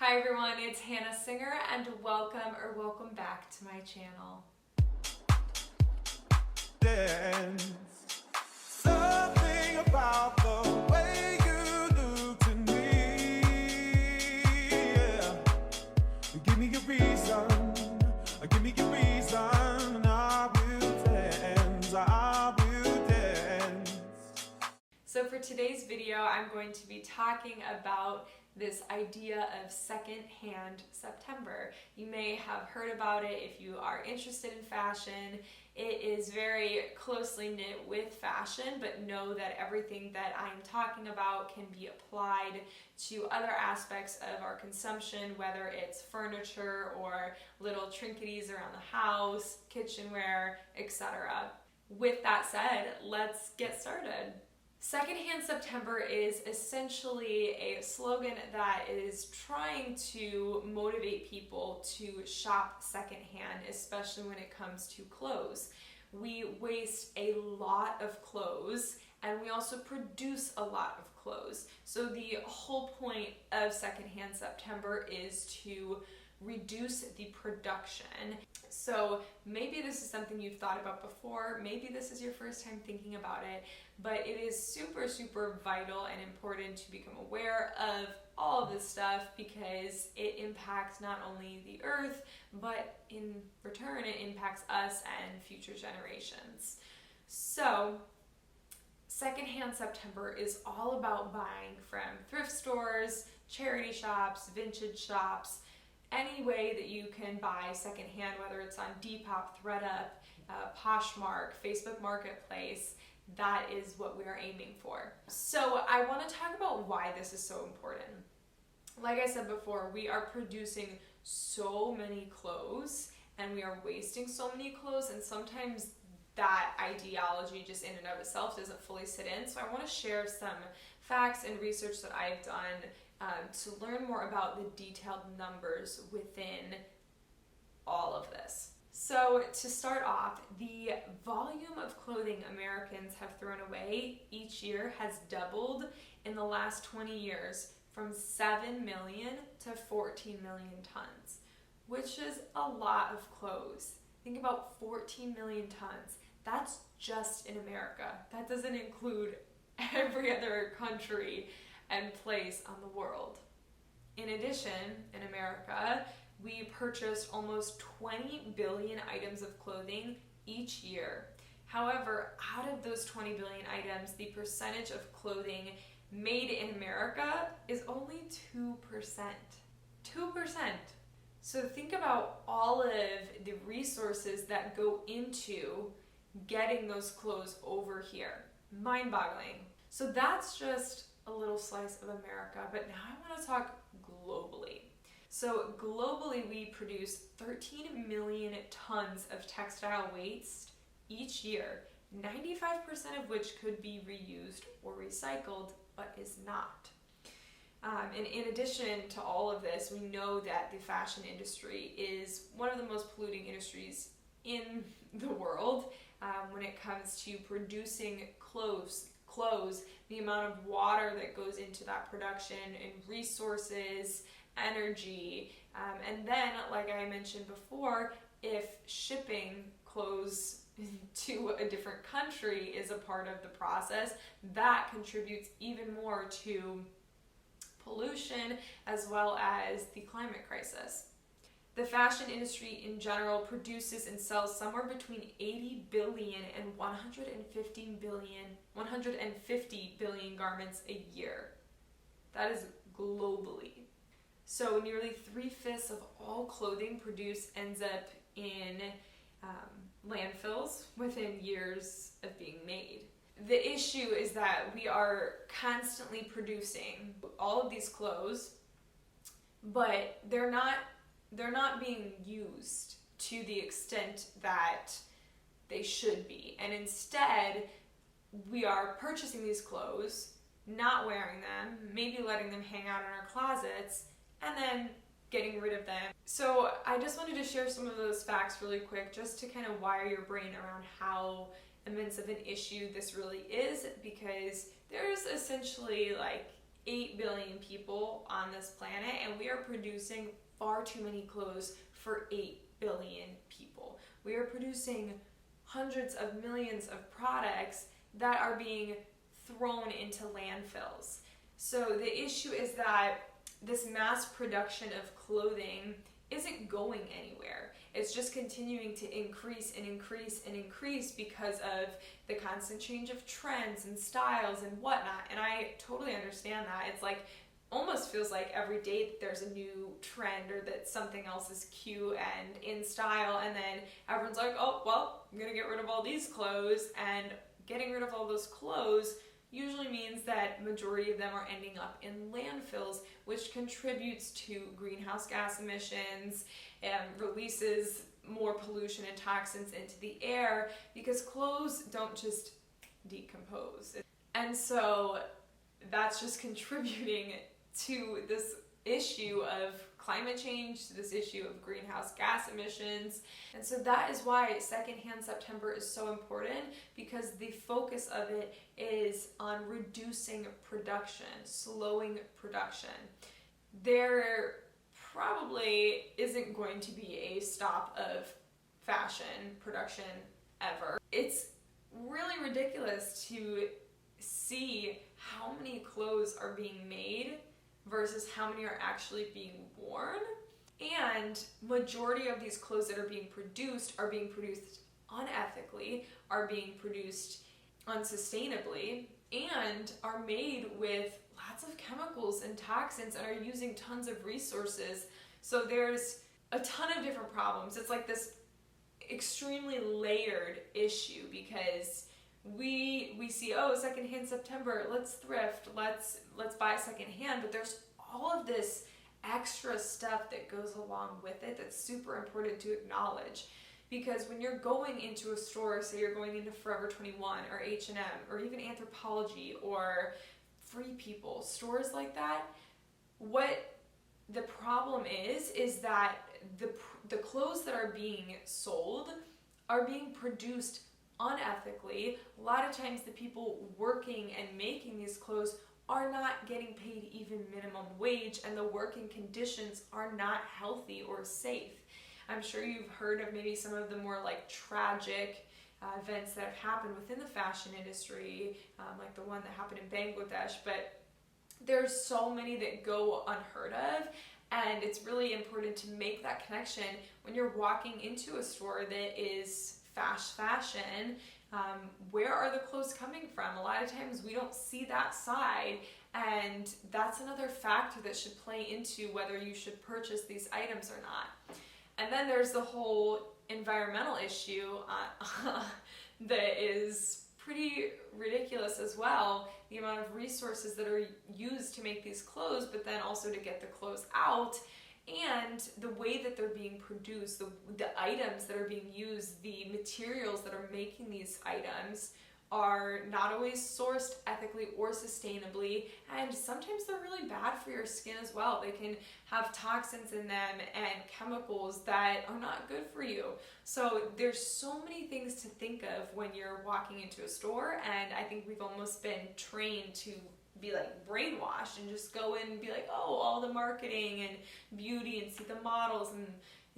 Hi everyone, it's Hannah Singer and welcome back to my channel. Dance. Something about the way you look to me, yeah. Give me a reason, give me a reason, and I will dance, I will dance. So for today's video, I'm going to be talking about this idea of secondhand September. You may have heard about it if you are interested in fashion. It is very closely knit with fashion, but know that everything that I'm talking about can be applied to other aspects of our consumption, whether it's furniture or little trinkets around the house, kitchenware, etc. With that said, let's get started. Secondhand September is essentially a slogan that is trying to motivate people to shop secondhand, especially when it comes to clothes. We waste a lot of clothes and we also produce a lot of clothes. So the whole point of Secondhand September is to reduce the production. So maybe this is something you've thought about before, maybe this is your first time thinking about it, but it is super vital and important to become aware of all of this stuff because it impacts not only the earth, but in return it impacts us and future generations. So Secondhand September is all about buying from thrift stores, charity shops, vintage shops, any way that you can buy secondhand, whether it's on Depop, ThredUp, Poshmark, Facebook Marketplace. That is what we are aiming for. So I want to talk about why this is so important. Like I said before, we are producing so many clothes and we are wasting so many clothes, and sometimes that ideology just in and of itself doesn't fully sit in. So I want to share some facts and research that I've done to learn more about the detailed numbers within all of this. So to start off, the volume of clothing Americans have thrown away each year has doubled in the last 20 years from 7 million to 14 million tons, which is a lot of clothes. Think about 14 million tons. That's just in America. That doesn't include every other country and place on the world. In addition, in America, we purchase almost 20 billion items of clothing each year. However, out of those 20 billion items, the percentage of clothing made in America is only 2%. 2%. So think about all of the resources that go into getting those clothes over here. Mind-boggling. So that's just a little slice of America, but now I want to talk globally. So globally, we produce 13 million tons of textile waste each year, 95% of which could be reused or recycled, but is not. And in addition to all of this, we know that the fashion industry is one of the most polluting industries in the world when it comes to producing clothes, the amount of water that goes into that production and resources, energy, and then, like I mentioned before, if shipping clothes to a different country is a part of the process, that contributes even more to pollution as well as the climate crisis. The fashion industry in general produces and sells somewhere between 80 billion and 150 billion garments a year. That is globally. So nearly 3/5 of all clothing produced ends up in landfills within years of being made. The issue is that we are constantly producing all of these clothes, but they're not being used to the extent that they should be. And instead, we are purchasing these clothes, not wearing them, maybe letting them hang out in our closets, and then getting rid of them. So I just wanted to share some of those facts really quick just to kind of wire your brain around how immense of an issue this really is, because there's essentially like 8 billion people on this planet, and we are producing far too many clothes for 8 billion people. We are producing hundreds of millions of products that are being thrown into landfills. So the issue is that this mass production of clothing isn't going anywhere. It's just continuing to increase and increase and increase because of the constant change of trends and styles and whatnot. And I totally understand that. It's like, almost feels like every day there's a new trend or that something else is cute and in style, and then everyone's like, oh, well, I'm gonna get rid of all these clothes. And getting rid of all those clothes usually means that majority of them are ending up in landfills, which contributes to greenhouse gas emissions and releases more pollution and toxins into the air, because clothes don't just decompose. And so that's just contributing to this issue of climate change, to this issue of greenhouse gas emissions. And so that is why Secondhand September is so important, because the focus of it is on reducing production, slowing production. There probably isn't going to be a stop of fashion production ever. It's really ridiculous to see how many clothes are being made versus how many are actually being worn. And majority of these clothes that are being produced unethically, are being produced unsustainably, and are made with lots of chemicals and toxins and are using tons of resources. So there's a ton of different problems. It's like this extremely layered issue, because we see, oh, Secondhand September, let's thrift, let's buy secondhand, but there's all of this extra stuff that goes along with it that's super important to acknowledge. Because when you're going into a store, say you're going into Forever 21 or H&M or even Anthropologie or Free People, stores like that, what the problem is that the clothes that are being sold are being produced unethically. A lot of times the people working and making these clothes are not getting paid even minimum wage, and the working conditions are not healthy or safe. I'm sure you've heard of maybe some of the more like tragic events that have happened within the fashion industry, like the one that happened in Bangladesh, but there's so many that go unheard of. And it's really important to make that connection when you're walking into a store that is fast fashion. Where are the clothes coming from? A lot of times we don't see that side, and that's another factor that should play into whether you should purchase these items or not. And then there's the whole environmental issue that is pretty ridiculous as well. The amount of resources that are used to make these clothes, but then also to get the clothes out, and the way that they're being produced, the items that are being used, the materials that are making these items are not always sourced ethically or sustainably, and sometimes they're really bad for your skin as well. They can have toxins in them and chemicals that are not good for you. So there's so many things to think of when you're walking into a store, and I think we've almost been trained to be like brainwashed and just go in and be like, oh, all the marketing and beauty, and see the models and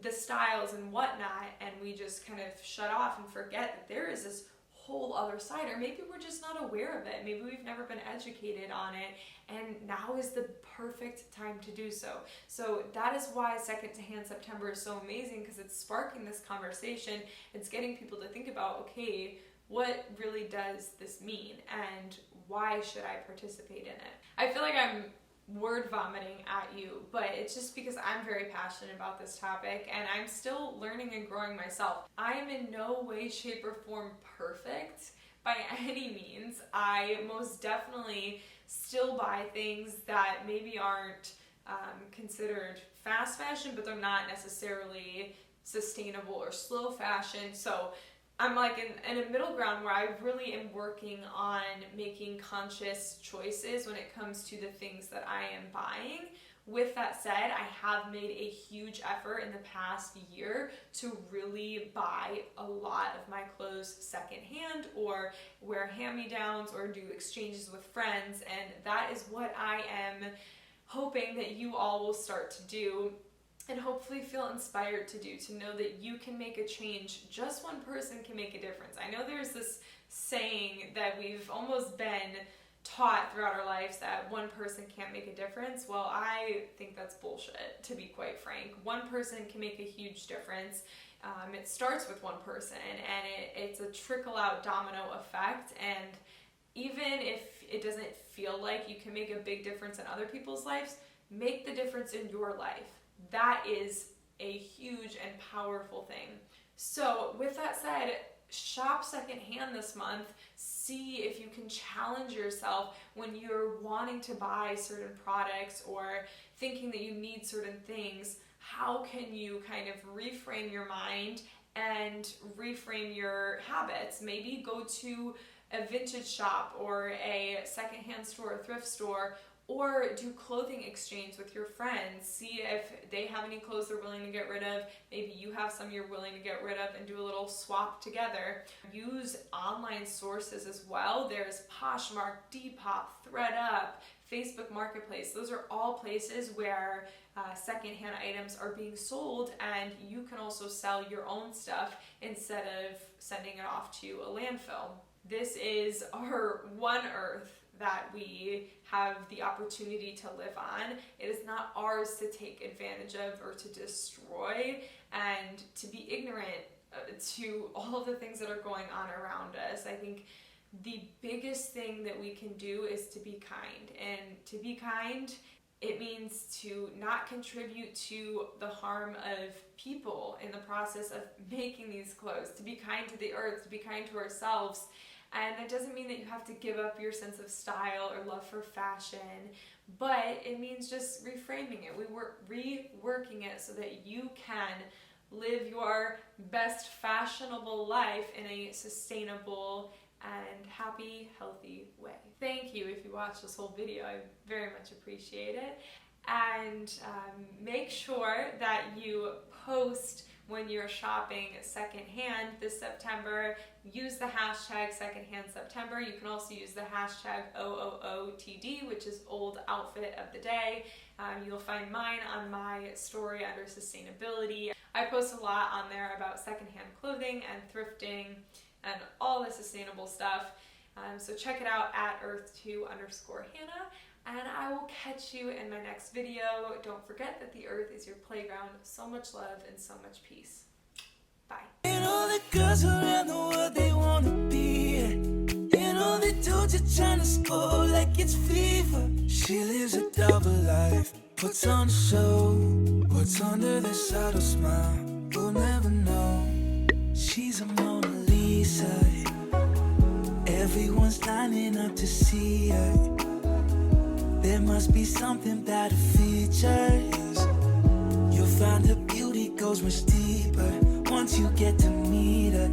the styles and whatnot, and we just kind of shut off and forget that there is this whole other side, or maybe we're just not aware of it. Maybe we've never been educated on it, and now is the perfect time to do so. So that is why Secondhand September is so amazing, because it's sparking this conversation. It's getting people to think about, okay, what really does this mean, and why should I participate in it? I feel like I'm word vomiting at you, but it's just because I'm very passionate about this topic, and I'm still learning and growing myself. I am in no way, shape, or form perfect by any means. I most definitely still buy things that maybe aren't considered fast fashion, but they're not necessarily sustainable or slow fashion. So I'm like in a middle ground where I really am working on making conscious choices when it comes to the things that I am buying, With that said, I have made a huge effort in the past year to really buy a lot of my clothes secondhand, or wear hand-me-downs, or do exchanges with friends, and that is what I am hoping that you all will start to do, and hopefully feel inspired to do, to know that you can make a change. Just one person can make a difference. I know there's this saying that we've almost been taught throughout our lives that one person can't make a difference. Well, I think that's bullshit, to be quite frank. One person can make a huge difference. It starts with one person, and it's a trickle-out domino effect, and even if it doesn't feel like you can make a big difference in other people's lives, make the difference in your life. That is a huge and powerful thing. So with that said, shop secondhand this month. See if you can challenge yourself when you're wanting to buy certain products or thinking that you need certain things. How can you kind of reframe your mind and reframe your habits? Maybe go to a vintage shop or a secondhand store, a thrift store, or do clothing exchange with your friends. See if they have any clothes they're willing to get rid of. Maybe you have some you're willing to get rid of, and do a little swap together. Use online sources as well. There's Poshmark, Depop, ThreadUp, Facebook Marketplace. Those are all places where secondhand items are being sold, and you can also sell your own stuff instead of sending it off to a landfill. This is our one earth that we have the opportunity to live on. It is not ours to take advantage of or to destroy, and to be ignorant to all of the things that are going on around us. I think the biggest thing that we can do is to be kind. And to be kind, it means to not contribute to the harm of people in the process of making these clothes, to be kind to the earth, to be kind to ourselves. And it doesn't mean that you have to give up your sense of style or love for fashion, but it means just reframing it. We're reworking it so that you can live your best fashionable life in a sustainable and happy, healthy way. Thank you if you watched this whole video. I very much appreciate it. And make sure that you post when you're shopping secondhand this September. Use the hashtag secondhand September. You can also use the hashtag OOOTD, which is old outfit of the day. You'll find mine on my story under sustainability. I post a lot on there about secondhand clothing and thrifting and all the sustainable stuff. So check it out at earth2_Hannah. And I will catch you in my next video. Don't forget that the earth is your playground. So much love and so much peace. Bye. And all the girls around the world, they wanna be it. And all the dudes are trying to score like it's fever. She lives a double life, puts on a show. What's under the subtle smile, we'll never know. She's a Mona Lisa. Everyone's lining up to see her. There must be something about her features. You'll find her beauty goes much deeper once you get to meet her.